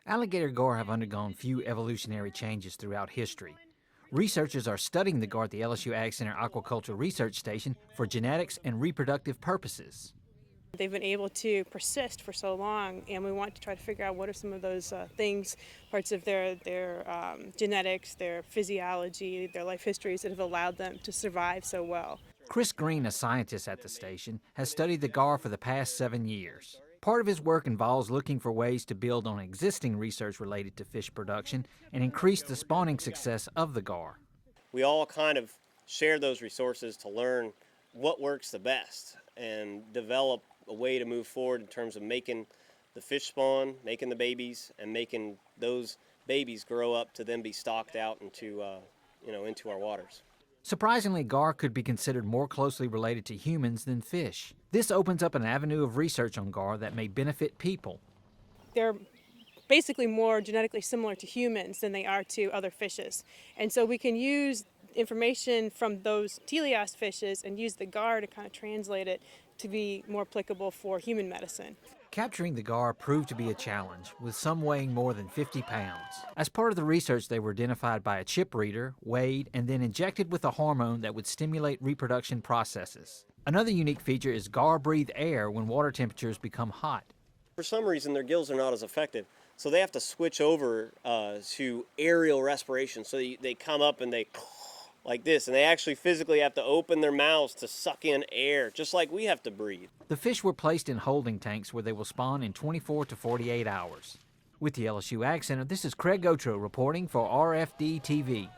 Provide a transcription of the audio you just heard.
Alligator gar have undergone few evolutionary changes throughout history. Researchers are studying the gar at the LSU AgCenter Aquaculture Research Station for genetics and reproductive purposes. They've been able to persist for so long, and we want to try to figure out what are some of those things, parts of their genetics, their physiology, their life histories that have allowed them to survive so well. Chris Green, a scientist at the station, has studied the gar for the past 7 years. Part of his work involves looking for ways to build on existing research related to fish production and increase the spawning success of the gar. We all kind of share those resources to learn what works the best and develop a way to move forward in terms of making the fish spawn, making the babies, and making those babies grow up to then be stocked out into our waters. Surprisingly, gar could be considered more closely related to humans than fish. This opens up an avenue of research on gar that may benefit people. They're basically more genetically similar to humans than they are to other fishes. And so we can use information from those teleost fishes and use the gar to kind of translate it to be more applicable for human medicine. Capturing the gar proved to be a challenge, with some weighing more than 50 pounds. As part of the research, they were identified by a chip reader, weighed, and then injected with a hormone that would stimulate reproduction processes. Another unique feature is gar breathe air when water temperatures become hot. For some reason, their gills are not as effective, so they have to switch over to aerial respiration. So they come up and they like this, and they actually physically have to open their mouths to suck in air, just like we have to breathe. The fish were placed in holding tanks where they will spawn in 24 to 48 hours. With the LSU AgCenter, this is Craig Gautreaux reporting for RFD TV.